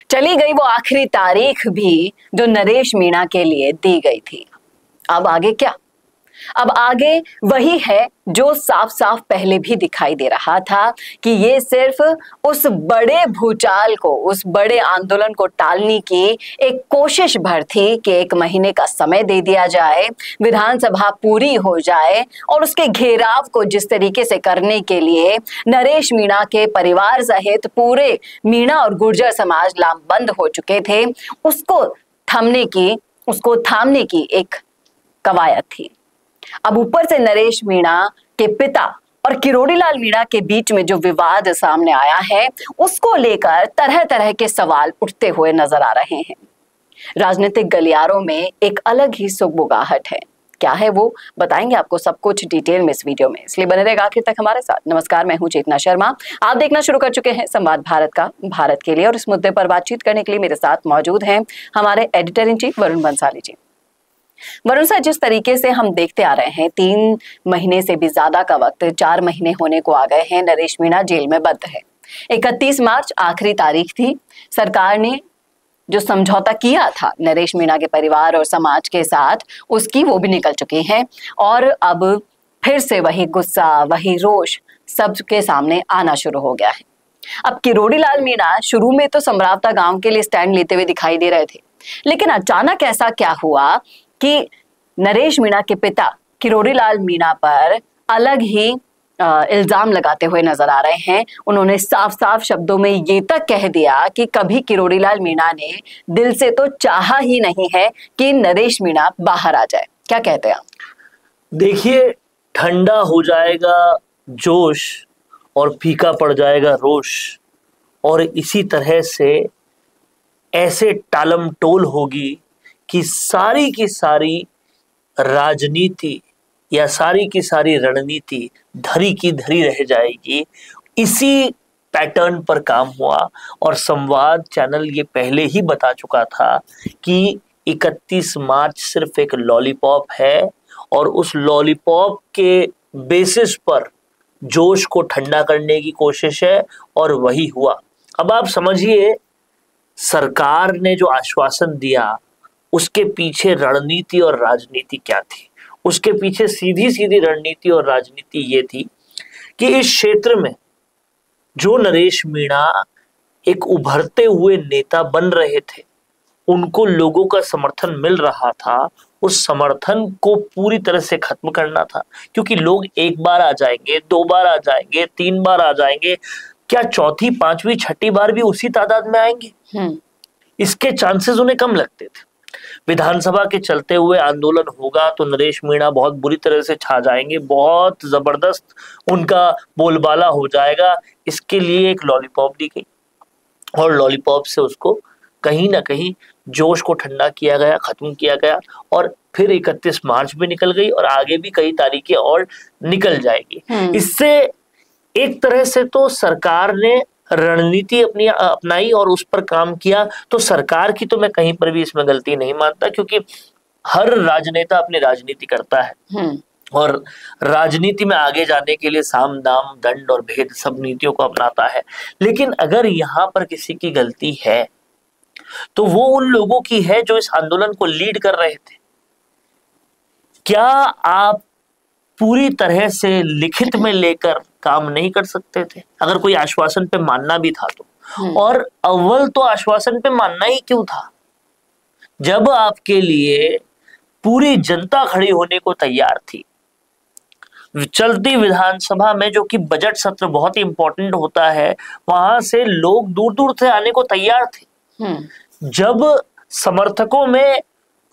चली गई वो आखिरी तारीख भी जो नरेश मीणा के लिए दी गई थी। अब आगे क्या? अब आगे वही है जो साफ साफ पहले भी दिखाई दे रहा था कि ये सिर्फ उस बड़े भूचाल को, उस बड़े आंदोलन को टालने की एक कोशिश भर थी कि 1 महीने का समय दे दिया जाए, विधानसभा पूरी हो जाए और उसके घेराव को जिस तरीके से करने के लिए नरेश मीणा के परिवार सहित पूरे मीणा और गुर्जर समाज लामबंद हो चुके थे, उसको थामने की एक कवायद थी। अब ऊपर से नरेश मीणा के पिता और किरोड़ी लाल मीणा के बीच में जो विवाद सामने आया है, उसको लेकर तरह तरह के सवाल उठते हुए नजर आ रहे हैं। राजनीतिक गलियारों में एक अलग ही सुगबुगाहट है। क्या है वो, बताएंगे आपको सब कुछ डिटेल में इस वीडियो में, इसलिए बने रहेगा आखिर तक हमारे साथ। नमस्कार, मैं हूं चेतना शर्मा। आप देखना शुरू कर चुके हैं संवाद भारत का भारत के लिए, और इस मुद्दे पर बातचीत करने के लिए मेरे साथ मौजूद हैं हमारे editor in chief Varun Bansali ji. Varun sir, जिस तरीके से हम देखते आ रहे हैं 3 महीने से भी ज्यादा का वक्त, 4 महीने होने को आ गए हैं, नरेश मीणा जेल में बंद है। 31 मार्च आखिरी तारीख थी। सरकार ने जो समझौता किया था नरेश मीणा के परिवार और समाज के साथ, उसकी वो भी निकल चुकी हैं और अब फिर से वही गुस्सा, वही रोष सबके सामने आना शुरू हो गया है। अब किरोड़ी लाल मीणा शुरू में तो समरावता गांव के लिए स्टैंड लेते हुए दिखाई दे रहे थे, लेकिन अचानक ऐसा क्या हुआ कि नरेश मीणा के पिता किरोड़ी लाल मीणा पर अलग ही इल्जाम लगाते हुए नजर आ रहे हैं। उन्होंने साफ साफ शब्दों में ये तक कह दिया कि कभी किरोड़ी लाल मीणा ने दिल से तो चाहा ही नहीं है कि नरेश मीणा बाहर आ जाए। क्या कहते हैं आप? देखिए, ठंडा हो जाएगा जोश और फीका पड़ जाएगा रोष, और इसी तरह से ऐसे टालम टोल होगी कि सारी की सारी राजनीति या सारी की सारी रणनीति धरी की धरी रह जाएगी। इसी पैटर्न पर काम हुआ, और संवाद चैनल ये पहले ही बता चुका था कि 31 मार्च सिर्फ एक लॉलीपॉप है, और उस लॉलीपॉप के बेसिस पर जोश को ठंडा करने की कोशिश है, और वही हुआ। अब आप समझिए, सरकार ने जो आश्वासन दिया उसके पीछे रणनीति और राजनीति क्या थी। उसके पीछे सीधी सीधी रणनीति और राजनीति ये थी कि इस क्षेत्र में जो नरेश मीणा एक उभरते हुए नेता बन रहे थे, उनको लोगों का समर्थन मिल रहा था, उस समर्थन को पूरी तरह से खत्म करना था। क्योंकि लोग 1 बार आ जाएंगे, 2 बार आ जाएंगे, 3 बार आ जाएंगे, क्या चौथी, पांचवी, छठी बार भी उसी तादाद में आएंगे? इसके चांसेस उन्हें कम लगते थे। विधानसभा के चलते हुए आंदोलन होगा तो नरेश मीणा बहुत बुरी तरह से छा जाएंगे, बहुत जबरदस्त उनका बोलबाला हो जाएगा। इसके लिए एक लॉलीपॉप दी गई, और लॉलीपॉप से उसको कहीं ना कहीं जोश को ठंडा किया गया, खत्म किया गया, और फिर 31 मार्च भी निकल गई, और आगे भी कई तारीखें और निकल जाएगी। इससे एक तरह से तो सरकार ने रणनीति अपनी अपनाई और उस पर काम किया। तो सरकार की तो मैं कहीं पर भी इसमें गलती नहीं मानता, क्योंकि हर राजनेता अपनी राजनीति करता है, और राजनीति में आगे जाने के लिए साम दाम दंड और भेद सब नीतियों को अपनाता है। लेकिन अगर यहाँ पर किसी की गलती है तो वो उन लोगों की है जो इस आंदोलन को लीड कर रहे थे। क्या आप पूरी तरह से लिखित में लेकर काम नहीं कर सकते थे? अगर कोई आश्वासन पे मानना भी था तो, और अव्वल तो आश्वासन पे मानना ही क्यों था जब आपके लिए पूरी जनता खड़ी होने को तैयार थी। चलती विधानसभा में, जो कि बजट सत्र बहुत ही इंपॉर्टेंट होता है, वहां से लोग दूर दूर से आने को तैयार थे। जब समर्थकों में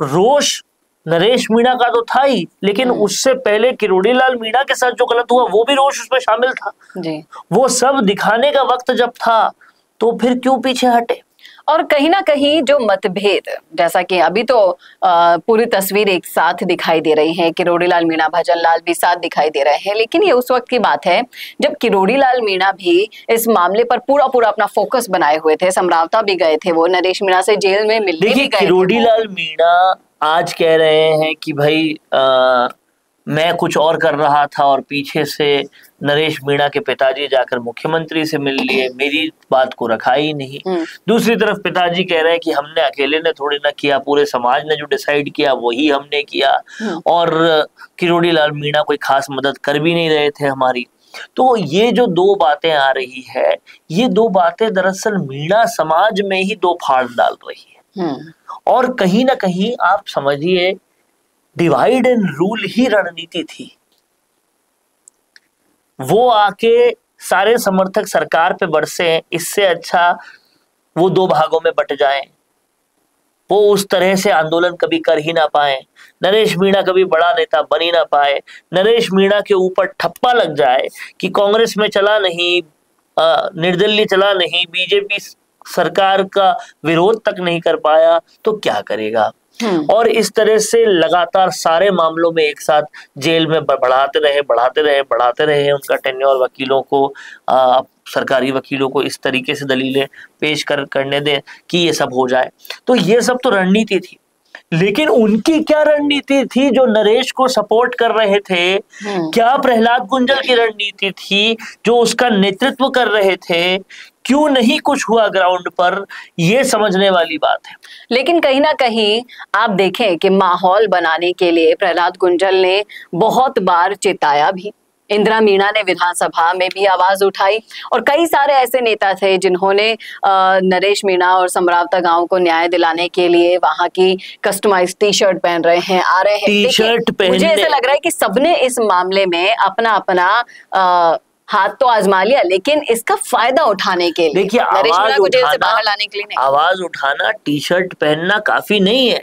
रोष नरेश मीणा का तो था ही, लेकिन उससे पहले किरोड़ी लाल मीणा के साथ जो गलत हुआ वो भी रोष उसमें शामिल था जी। वो सब दिखाने का वक्त जब था तो फिर क्यों पीछे हटे? और कहीं ना कहीं जो मतभेद, जैसा कि अभी तो पूरी तस्वीर एक साथ दिखाई दे रही है, किरोड़ी लाल मीणा, भजन लाल भी साथ दिखाई दे रहे हैं, लेकिन ये उस वक्त की बात है जब किरोड़ी लाल मीणा भी इस मामले पर पूरा पूरा अपना फोकस बनाए हुए थे। समरावता भी गए थे, वो नरेश मीणा से जेल में मिलने भी गए थे। किरोड़ी लाल मीणा आज कह रहे हैं कि भाई मैं कुछ और कर रहा था और पीछे से नरेश मीणा के पिताजी जाकर मुख्यमंत्री से मिल लिए, मेरी बात को रखा ही नहीं। दूसरी तरफ पिताजी कह रहे हैं कि हमने अकेले ने थोड़ी ना किया, पूरे समाज ने जो डिसाइड किया वही हमने किया, और किरोड़ी लाल मीणा कोई खास मदद कर भी नहीं रहे थे हमारी। तो ये जो दो बातें आ रही है, ये दो बातें दरअसल मीणा समाज में ही दो फाड़ डाल रही है, और कहीं ना कहीं आप समझिए डिवाइड एंड रूल ही रणनीति थी। वो आके सारे समर्थक सरकार पे बरसे, इससे अच्छा वो दो भागों में बट जाएं, वो उस तरह से आंदोलन कभी कर ही ना पाए, नरेश मीणा कभी बड़ा नेता बन ही ना पाए, नरेश मीणा के ऊपर ठप्पा लग जाए कि कांग्रेस में चला नहीं, निर्दलीय चला नहीं, बीजेपी सरकार का विरोध तक नहीं कर पाया, तो क्या करेगा। और इस तरह से लगातार सारे मामलों में एक साथ जेल में बढ़ाते रहे उनका टेन्योर, वकीलों को सरकारी वकीलों को इस तरीके से दलीलें पेश करने दें कि ये सब हो जाए। तो ये सब तो रणनीति थी, लेकिन उनकी क्या रणनीति थी जो नरेश को सपोर्ट कर रहे थे? क्या प्रहलाद गुंजल की रणनीति थी जो उसका नेतृत्व कर रहे थे? क्यों नहीं कुछ हुआ ग्राउंड पर, ये समझने वाली बात है। लेकिन कहीं ना कहीं आप देखें कि माहौल बनाने के लिए प्रहलाद गुंजल ने बहुत बार चेताया भी, इंदिरा मीणा ने विधानसभा में भी आवाज उठाई, और कई सारे ऐसे नेता थे जिन्होंने नरेश मीणा और समरावता गांव को न्याय दिलाने के लिए वहां की कस्टमाइज्ड टी शर्ट पहन रहे हैं, आ रहे हैं। टी शर्ट पहनने, मुझे ऐसा लग रहा है कि सबने इस मामले में अपना अपना हाथ तो आजमा लिया, लेकिन इसका फायदा उठाने के लिए, देखिए आवाज उठाना, बाहर लाने के लिए नहीं। आवाज उठाना, टी शर्ट पहनना काफी नहीं है,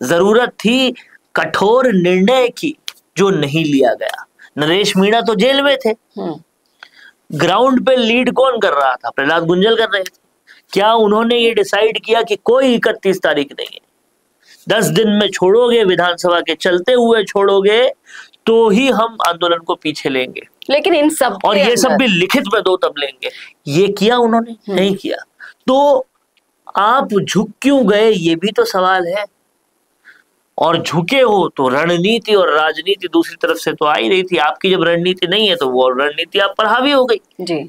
जरूरत थी कठोर निर्णय की जो नहीं लिया गया। नरेश मीणा तो जेल में थे, ग्राउंड पे लीड कौन कर रहा था? प्रहलाद गुंजल कर रहे थे। क्या उन्होंने ये डिसाइड किया कि कोई 31 तारीख नहीं है, 10 दिन में छोड़ोगे, विधानसभा के चलते हुए छोड़ोगे तो ही हम आंदोलन को पीछे लेंगे, लेकिन इन सब और ये सब भी लिखित में दो तब लेंगे। ये किया उन्होंने? नहीं किया। तो आप झुक क्यों गए, ये भी तो सवाल है। और झुके हो तो रणनीति और राजनीति दूसरी तरफ से तो आ ही रही थी। आपकी जब रणनीति नहीं है तो वो रणनीति आप पर हावी हो गई जी।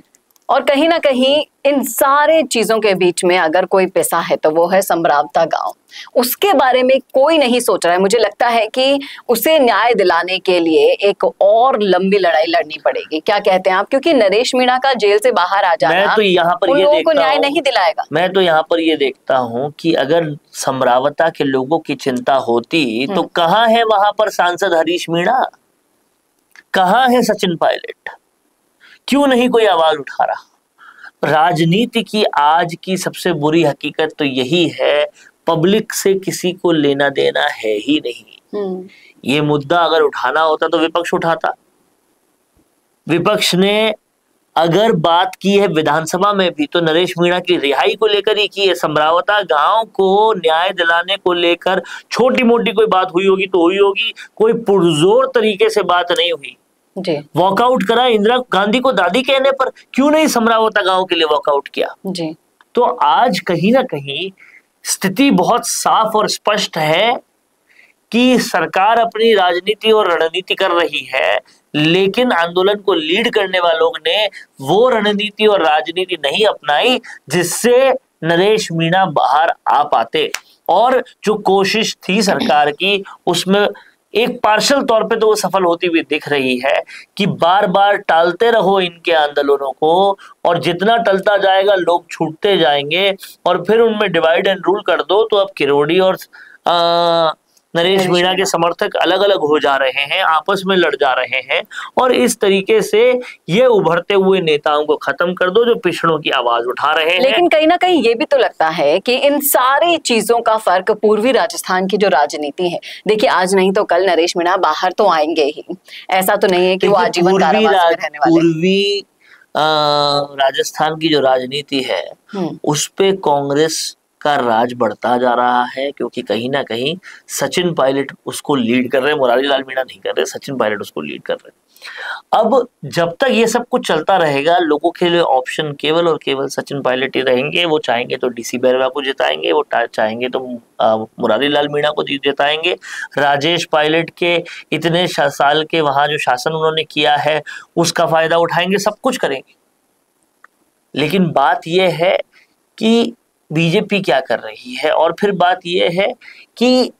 और कहीं ना कहीं इन सारे चीजों के बीच में अगर कोई पिसा है तो वो है समरावता गांव। उसके बारे में कोई नहीं सोच रहा है। मुझे लगता है कि उसे न्याय दिलाने के लिए एक और लंबी लड़ाई लड़नी पड़ेगी। क्या कहते हैं आप? क्योंकि नरेश मीणा का जेल से बाहर आ जाना मैं तो यहाँ पर उन लोगों को न्याय नहीं दिलाएगा। मैं तो यहाँ पर ये देखता हूँ कि अगर समरावता के लोगों की चिंता होती तो कहाँ है वहां पर सांसद हरीश मीणा, कहाँ है सचिन पायलट? क्यों नहीं कोई आवाज उठा रहा? राजनीति की आज की सबसे बुरी हकीकत तो यही है, पब्लिक से किसी को लेना देना है ही नहीं। ये मुद्दा अगर उठाना होता तो विपक्ष उठाता। विपक्ष ने अगर बात की है विधानसभा में भी तो नरेश मीणा की रिहाई को लेकर ही की है। समरावता गांव को न्याय दिलाने को लेकर छोटी मोटी कोई बात हुई होगी तो हुई होगी, कोई पुरजोर तरीके से बात नहीं हुई। वॉकआउट करा इंदिरा गांधी को दादी कहने पर, क्यों नहीं समरावता गांव के लिए वॉकआउट किया जी। तो आज कहीं ना कहीं स्थिति बहुत साफ और स्पष्ट है कि सरकार अपनी राजनीति और रणनीति कर रही है, लेकिन आंदोलन को लीड करने वालों ने वो रणनीति और राजनीति नहीं अपनाई जिससे नरेश मीणा बाहर आ पाते। और जो कोशिश थी सरकार की उसमें एक पार्शल तौर पे तो वो सफल होती हुई दिख रही है कि बार बार टालते रहो इनके आंदोलनों को, और जितना टलता जाएगा लोग छूटते जाएंगे, और फिर उनमें डिवाइड एंड रूल कर दो तो अब किरोड़ी और नरेश मीणा के समर्थक अलग अलग हो जा रहे हैं, आपस में लड़ जा रहे हैं, और इस तरीके से ये उभरते हुए नेताओं को खत्म कर दो जो पिछड़ों की आवाज उठा रहे हैं। लेकिन कहीं ना कहीं ये भी तो लगता है कि इन सारी चीजों का फर्क पूर्वी राजस्थान की जो राजनीति है, देखिए आज नहीं तो कल नरेश मीणा बाहर तो आएंगे ही। ऐसा तो नहीं है कि वो आजीवन कारावास में रहने वाले। पूर्वी राजस्थान की जो राजनीति है उस पे कांग्रेस का राज बढ़ता जा रहा है, क्योंकि कहीं ना कहीं सचिन पायलट उसको लीड कर रहे हैं, मुरारी लाल मीणा नहीं कर रहे, सचिन पायलट उसको लीड कर रहे हैं। अब जब तक ये सब कुछ चलता रहेगा, लोगों के लिए ऑप्शन केवल और केवल सचिन पायलट ही रहेंगे। वो चाहेंगे तो डीसी बैरवा को जिताएंगे, वो चाहेंगे तो मुरारी लाल मीणा को जिताएंगे। राजेश पायलट के इतने साल के वहां जो शासन उन्होंने किया है उसका फायदा उठाएंगे, सब कुछ करेंगे। लेकिन बात यह है कि बीजेपी क्या कर रही है, और फिर बात यह है कि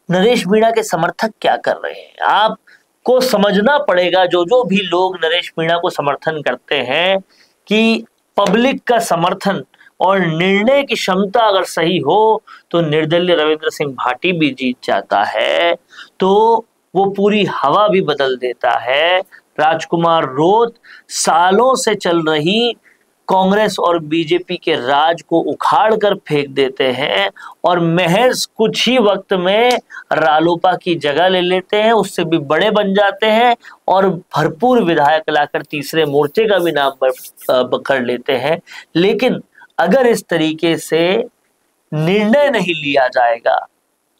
नरेश मीणा के समर्थक क्या कर रहे हैं। आपको समझना पड़ेगा, जो भी लोग नरेश मीणा को समर्थन करते हैं, कि पब्लिक का समर्थन और निर्णय की क्षमता अगर सही हो तो निर्दलीय रविंद्र सिंह भाटी भी जीत जाता है, तो वो पूरी हवा भी बदल देता है। राजकुमार रोत सालों से चल रही कांग्रेस और बीजेपी के राज को उखाड़ कर फेंक देते हैं और महज कुछ ही वक्त में रालोपा की जगह ले लेते हैं, उससे भी बड़े बन जाते हैं और भरपूर विधायक लाकर तीसरे मोर्चे का भी नाम कर लेते हैं। लेकिन अगर इस तरीके से निर्णय नहीं लिया जाएगा,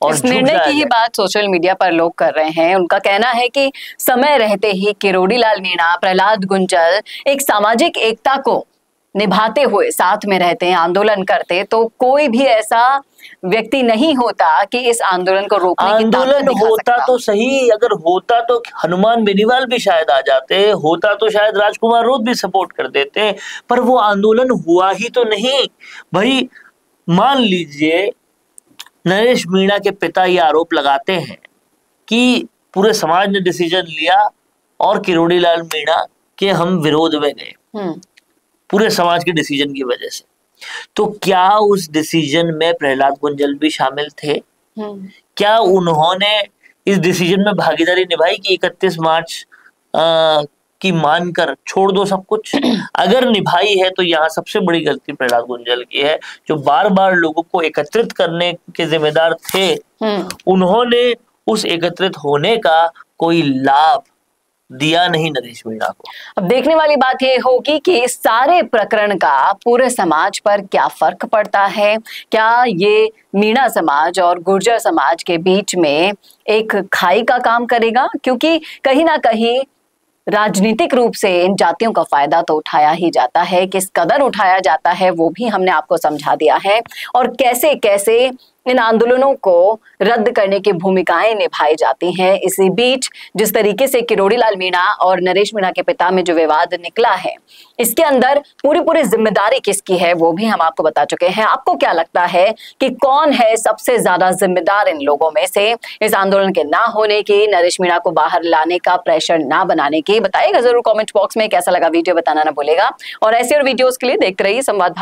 और इस निर्णय की ही बात सोशल मीडिया पर लोग कर रहे हैं। उनका कहना है कि समय रहते ही किरोड़ी लाल मीणा, प्रहलाद गुंजल एक सामाजिक एकता को निभाते हुए साथ में रहते हैं, आंदोलन करते, तो कोई भी ऐसा व्यक्ति नहीं होता कि इस आंदोलन को रोकने की आंदोलन होता तो सही, अगर होता तो हनुमान बेनीवाल भी शायद आ जाते, होता तो शायद राजकुमार रोत भी सपोर्ट कर देते, पर वो आंदोलन हुआ ही तो नहीं। भाई मान लीजिए नरेश मीणा के पिता ये आरोप लगाते हैं कि पूरे समाज ने डिसीजन लिया और किरोड़ी लाल मीणा के हम विरोध में गए पूरे समाज के डिसीजन की वजह से, तो क्या उस डिसीजन में प्रहलाद गुंजल भी शामिल थे? क्या उन्होंने इस डिसीजन में भागीदारी निभाई कि 31 मार्च की मानकर छोड़ दो सब कुछ? अगर निभाई है तो यहाँ सबसे बड़ी गलती प्रहलाद गुंजल की है, जो बार बार लोगों को एकत्रित करने के जिम्मेदार थे। उन्होंने उस एकत्रित होने का कोई लाभ दिया नहीं नरेश मीणा को। अब देखने वाली बात ये होगी कि इस सारे प्रकरण का पूरे समाज पर क्या फर्क पड़ता है। क्या ये मीणा समाज और गुर्जर समाज के बीच में एक खाई का काम करेगा? क्योंकि कहीं ना कहीं राजनीतिक रूप से इन जातियों का फायदा तो उठाया ही जाता है। किस कदर उठाया जाता है वो भी हमने आपको समझा दिया है, और कैसे कैसे इन आंदोलनों को रद्द करने की भूमिकाएं निभाई जाती हैं। इसी बीच जिस तरीके से किरोड़ी लाल मीणा और नरेश मीणा के पिता में जो विवाद निकला है, इसके अंदर पूरी जिम्मेदारी किसकी है वो भी हम आपको बता चुके हैं। आपको क्या लगता है कि कौन है सबसे ज्यादा जिम्मेदार इन लोगों में से, इस आंदोलन के ना होने की, नरेश मीणा को बाहर लाने का प्रेशर ना बनाने की? बताइएगा जरूर कमेंट बॉक्स में। कैसा लगा वीडियो बताना ना भूलेगा, और ऐसे और वीडियोस के लिए देखते रहिए संवाद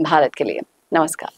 भारत के लिए। नमस्कार।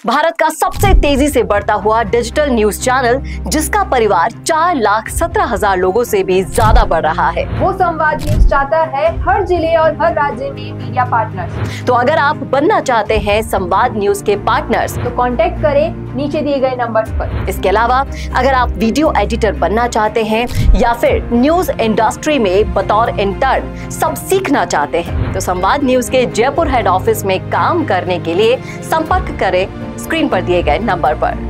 भारत का सबसे तेजी से बढ़ता हुआ डिजिटल न्यूज चैनल, जिसका परिवार 4,17,000 लोगों से भी ज्यादा बढ़ रहा है, वो संवाद न्यूज चाहता है हर जिले और हर राज्य में मीडिया पार्टनर्स। तो अगर आप बनना चाहते हैं संवाद न्यूज के पार्टनर्स, तो कांटेक्ट करें नीचे दिए गए नंबर्स पर। इसके अलावा अगर आप वीडियो एडिटर बनना चाहते हैं या फिर न्यूज इंडस्ट्री में बतौर इंटर्न सब सीखना चाहते हैं, तो संवाद न्यूज के जयपुर हेड ऑफिस में काम करने के लिए संपर्क करें स्क्रीन पर दिए गए नंबर पर।